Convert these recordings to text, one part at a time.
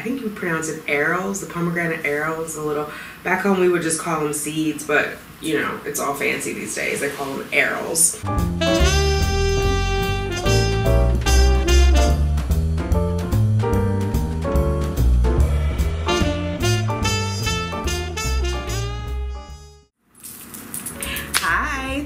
think you pronounce it arrows, the pomegranate arrows. A little, back home we would just call them seeds, but you know, it's all fancy these days. They call them arrows.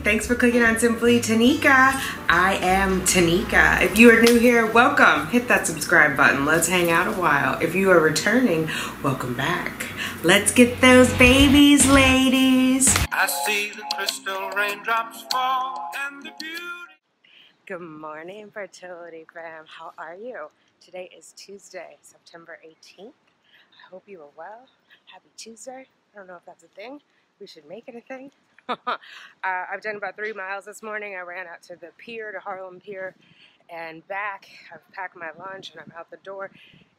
Thanks for clicking on Simply Tanika. I am Tanika. If you are new here, welcome. Hit that subscribe button. Let's hang out a while. If you are returning, welcome back. Let's get those babies, ladies. I see the crystal raindrops fall and the beauty. Good morning, fertility fam. How are you? Today is Tuesday, September 18th. I hope you are well. Happy Tuesday. I don't know if that's a thing. We should make it a thing. I've done about 3 miles this morning. I ran out to the pier, to Harlem Pier, and back. I've packed my lunch and I'm out the door.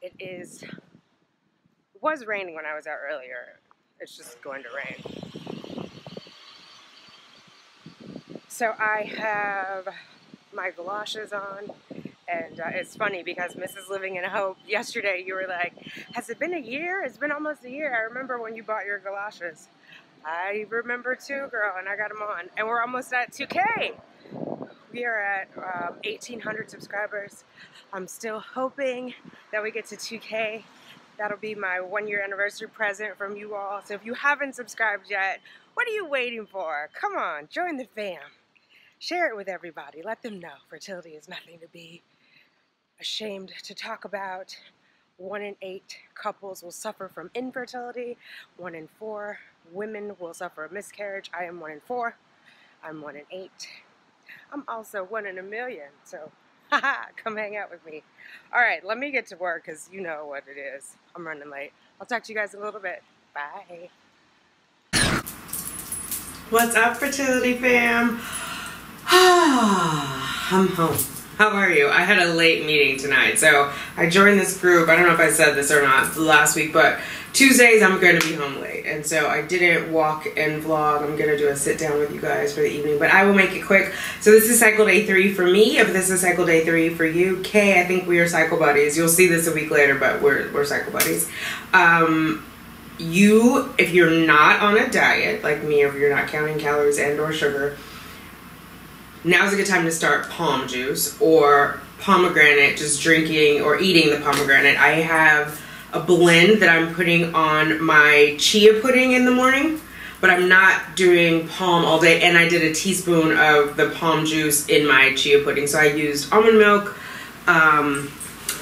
It was raining when I was out earlier. It's just going to rain. So I have my galoshes on, and it's funny because Mrs. Living in Hope, yesterday you were like, has it been a year? It's been almost a year. I remember when you bought your galoshes. I remember too, girl, and I got them on. And we're almost at 2K. We are at 1,800 subscribers. I'm still hoping that we get to 2K. That'll be my 1-year anniversary present from you all. So if you haven't subscribed yet, what are you waiting for? Come on, join the fam. Share it with everybody. Let them know fertility is nothing to be ashamed to talk about. 1 in 8 couples will suffer from infertility. 1 in 4 women will suffer a miscarriage. I am 1 in 4. I'm 1 in 8. I'm also 1 in a million. So, haha, come hang out with me. All right, let me get to work because you know what it is. I'm running late. I'll talk to you guys in a little bit. Bye. What's up, fertility fam? I'm home. How are you? I had a late meeting tonight, so I joined this group. I don't know if I said this or not last week, but Tuesdays I'm going to be home late, and so I didn't walk and vlog. I'm going to do a sit down with you guys for the evening, but I will make it quick. So this is cycle day 3 for me. If this is cycle day 3 for you, Kay, I think we are cycle buddies. You'll see this a week later, but we're cycle buddies. If you're not on a diet like me, or if you're not counting calories and or sugar, now's a good time to start palm juice or pomegranate, just drinking or eating the pomegranate. I have a blend that I'm putting on my chia pudding in the morning, but I'm not doing palm all day, and I did a teaspoon of the palm juice in my chia pudding. So I used almond milk,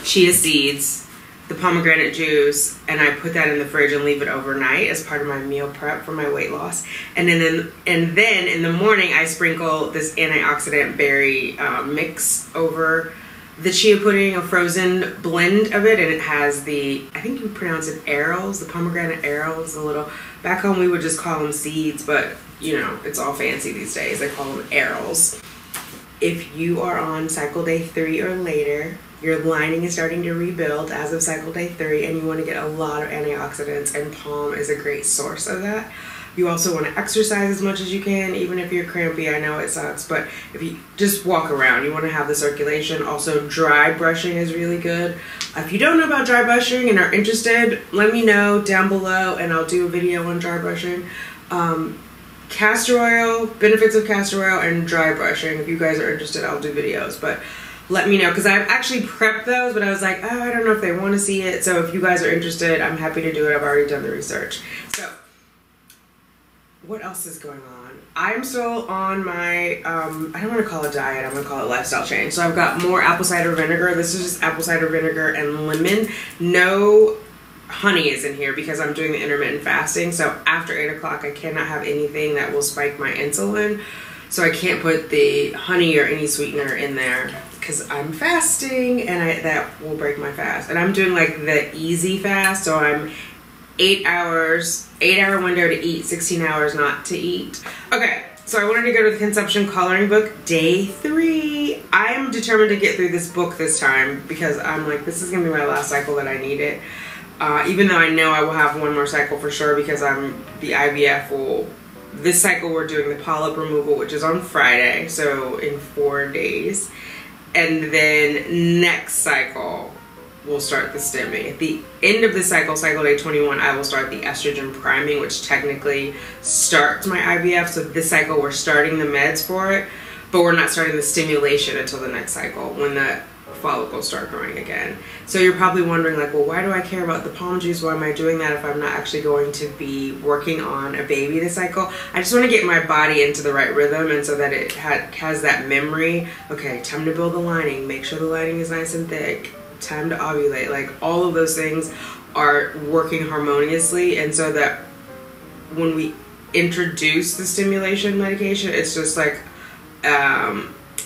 chia seeds, the pomegranate juice, and I put that in the fridge and leave it overnight as part of my meal prep for my weight loss. And then in the morning I sprinkle this antioxidant berry mix over the chia pudding, a frozen blend of it, and it has the, I think you pronounce it arrows, the pomegranate arrows. A little, back home we would just call them seeds, but you know, it's all fancy these days. They call them arrows. If you are on cycle day 3 or later, your lining is starting to rebuild as of cycle day 3, and you want to get a lot of antioxidants, and palm is a great source of that. You also want to exercise as much as you can, even if you're crampy. I know it sucks, but if you just walk around, you want to have the circulation. Also, dry brushing is really good. If you don't know about dry brushing and are interested, let me know down below, and I'll do a video on dry brushing. Castor oil, benefits of castor oil, and dry brushing. If you guys are interested, I'll do videos, but let me know, because I've actually prepped those, but I was like, oh, I don't know if they want to see it. So if you guys are interested, I'm happy to do it. I've already done the research. So what else is going on? I'm still on my, I don't want to call it diet, I'm going to call it lifestyle change. So I've got more apple cider vinegar. This is just apple cider vinegar and lemon. No honey is in here because I'm doing the intermittent fasting. So after 8 o'clock, I cannot have anything that will spike my insulin. So I can't put the honey or any sweetener in there because I'm fasting, and that will break my fast. And I'm doing like the easy fast, so I'm 8 hours, 8-hour window to eat, 16 hours not to eat. Okay, so I wanted to go to the conception coloring book, day 3. I am determined to get through this book this time because I'm like, this is gonna be my last cycle that I need it. Even though I know I will have 1 more cycle for sure because the IVF will, this cycle we're doing the polyp removal, which is on Friday, so in 4 days. And then next cycle, we'll start the stimming. At the end of the cycle day 21, I will start the estrogen priming, which technically starts my IVF. So this cycle, we're starting the meds for it, but we're not starting the stimulation until the next cycle when the follicles start growing again. So you're probably wondering, like, well, why do I care about the palm juice? Why am I doing that if I'm not actually going to be working on a baby this cycle? I just want to get my body into the right rhythm, and so that it has that memory. Okay, time to build the lining. Make sure the lining is nice and thick. Time to ovulate. Like, all of those things are working harmoniously, and so that when we introduce the stimulation medication, it's just like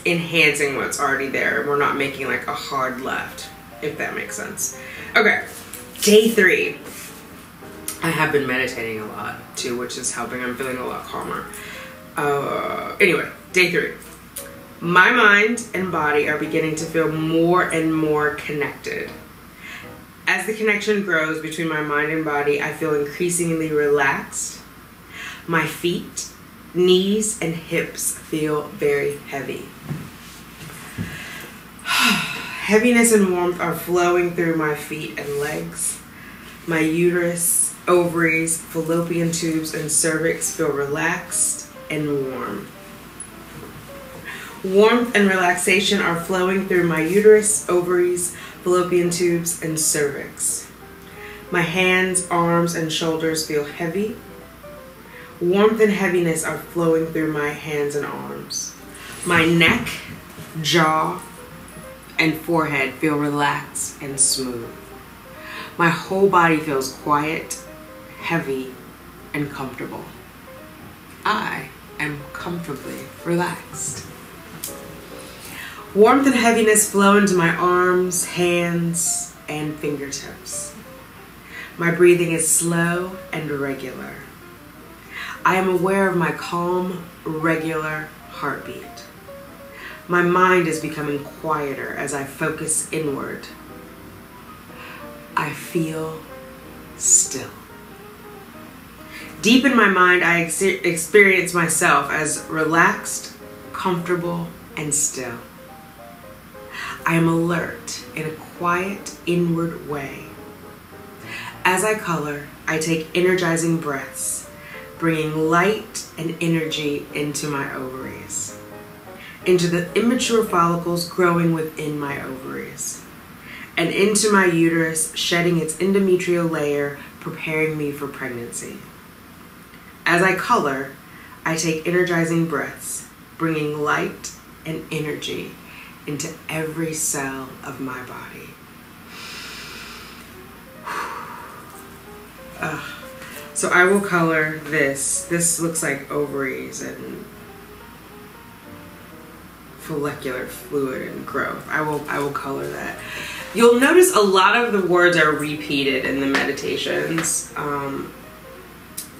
enhancing what's already there. We're not making like a hard left, if that makes sense. Okay, day 3. I have been meditating a lot too, which is helping. I'm feeling a lot calmer. Anyway, day 3. My mind and body are beginning to feel more and more connected. As the connection grows between my mind and body, I feel increasingly relaxed. My feet, knees, and hips feel very heavy. Heaviness and warmth are flowing through my feet and legs. My uterus, ovaries, fallopian tubes, and cervix feel relaxed and warm. Warmth and relaxation are flowing through my uterus, ovaries, fallopian tubes, and cervix. My hands, arms, and shoulders feel heavy. Warmth and heaviness are flowing through my hands and arms. My neck, jaw, and forehead feel relaxed and smooth. My whole body feels quiet, heavy, and comfortable. I am comfortably relaxed. Warmth and heaviness flow into my arms, hands, and fingertips. My breathing is slow and regular. I am aware of my calm, regular heartbeat. My mind is becoming quieter as I focus inward. I feel still. Deep in my mind, I experience myself as relaxed, comfortable, and still. I am alert in a quiet, inward way. As I color, I take energizing breaths, bringing light and energy into my ovaries, into the immature follicles growing within my ovaries, and into my uterus, shedding its endometrial layer, preparing me for pregnancy. As I color, I take energizing breaths, bringing light and energy into every cell of my body. So I will color this. This looks like ovaries and follicular fluid and growth. I will color that. You'll notice a lot of the words are repeated in the meditations.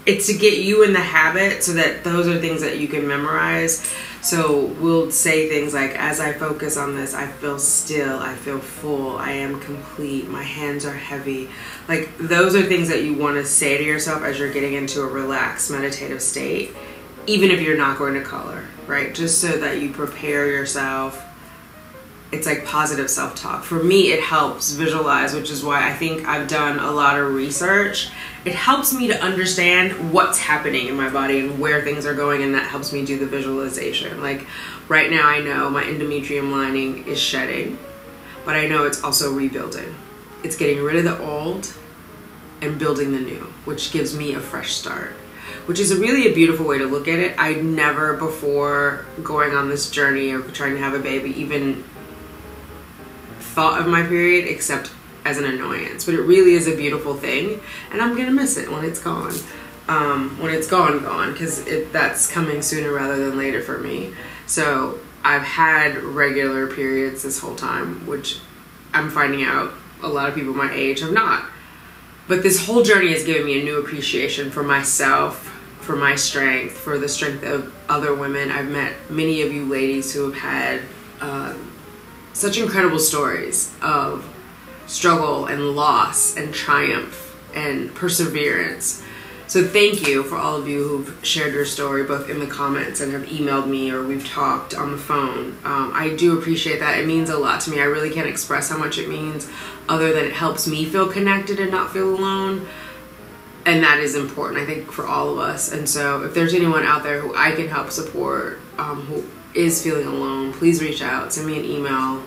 It's to get you in the habit so that those are things that you can memorize. So we'll say things like, as I focus on this, I feel still, I feel full, I am complete, my hands are heavy. Like, those are things that you want to say to yourself as you're getting into a relaxed meditative state, even if you're not going to color, right? Just so that you prepare yourself. It's like positive self-talk. For me, it helps visualize, which is why I think I've done a lot of research. It helps me to understand what's happening in my body and where things are going, and that helps me do the visualization. Like, right now I know my endometrium lining is shedding, but I know it's also rebuilding. It's getting rid of the old and building the new, which gives me a fresh start, which is really a beautiful way to look at it. I never, before going on this journey of trying to have a baby, even thought of my period except as an annoyance, but it really is a beautiful thing, and I'm gonna miss it when it's gone. When it's gone, because that's coming sooner rather than later for me. So I've had regular periods this whole time, which I'm finding out a lot of people my age have not. But this whole journey has given me a new appreciation for myself, for my strength, for the strength of other women. I've met many of you ladies who have had such incredible stories of struggle and loss and triumph and perseverance. So thank you for all of you who've shared your story, both in the comments and have emailed me, or we've talked on the phone. I do appreciate that. It means a lot to me. I really can't express how much it means, other than it helps me feel connected and not feel alone. And that is important, I think, for all of us. And so if there's anyone out there who I can help support, who is feeling alone, please reach out. Send me an email.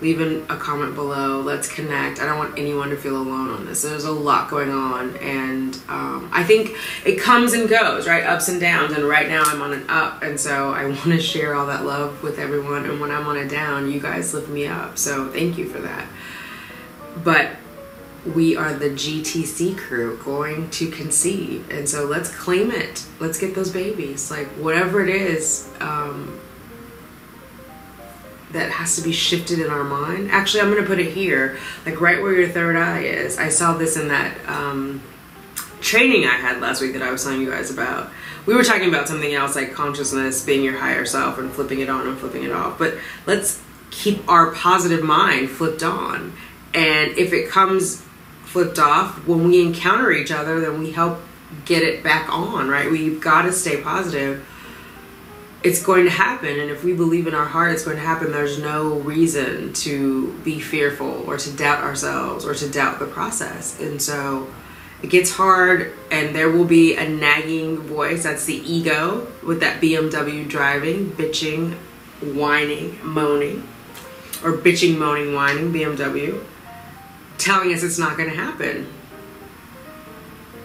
Leave a comment below. Let's connect. I don't want anyone to feel alone on this. There's a lot going on, and I think it comes and goes, right? Ups and downs, and right now I'm on an up, and so I want to share all that love with everyone, and when I'm on a down, you guys lift me up, so thank you for that. But we are the GTC crew going to conceive, and so let's claim it. Let's get those babies, like whatever it is that has to be shifted in our mind. Actually, I'm gonna put it here, like right where your third eye is. I saw this in that training I had last week that I was telling you guys about. We were talking about something else, like consciousness being your higher self and flipping it on and flipping it off. But let's keep our positive mind flipped on. And if it comes flipped off, when we encounter each other, then we help get it back on, right? We've got to stay positive. It's going to happen, and if we believe in our heart it's going to happen, there's no reason to be fearful or to doubt ourselves or to doubt the process. And so it gets hard, and there will be a nagging voice. That's the ego with that BMW driving, bitching, whining, moaning, or bitching, moaning, whining, BMW, telling us it's not going to happen.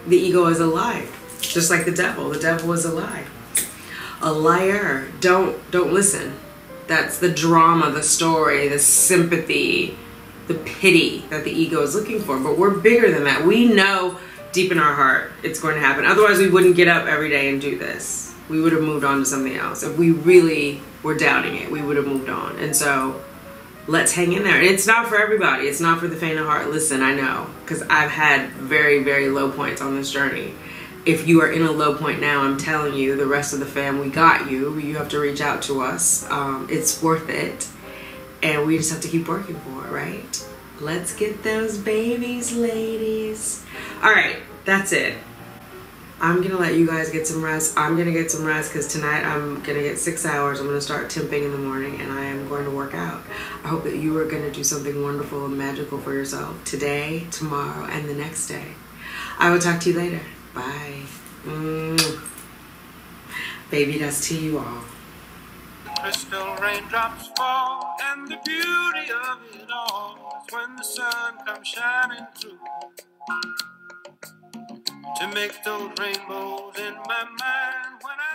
The ego is a lie, just like the devil. The devil is a lie. A liar. Don't listen. That's the drama, the story, the sympathy, the pity that the ego is looking for. But we're bigger than that. We know deep in our heart it's going to happen. Otherwise we wouldn't get up every day and do this. We would have moved on to something else. If we really were doubting it, we would have moved on. And so let's hang in there. And it's not for everybody. It's not for the faint of heart. Listen, I know, because I've had very, very low points on this journey. If you are in a low point now, I'm telling you, the rest of the fam, we got you. You have to reach out to us. It's worth it. And we just have to keep working for it, right? Let's get those babies, ladies. All right, that's it. I'm going to let you guys get some rest. I'm going to get some rest because tonight I'm going to get 6 hours. I'm going to start temping in the morning, and I am going to work out. I hope that you are going to do something wonderful and magical for yourself today, tomorrow, and the next day. I will talk to you later. Bye. Baby, that's to you all. Crystal raindrops fall, and the beauty of it all is when the sun comes shining through to make those rainbows in my mind when I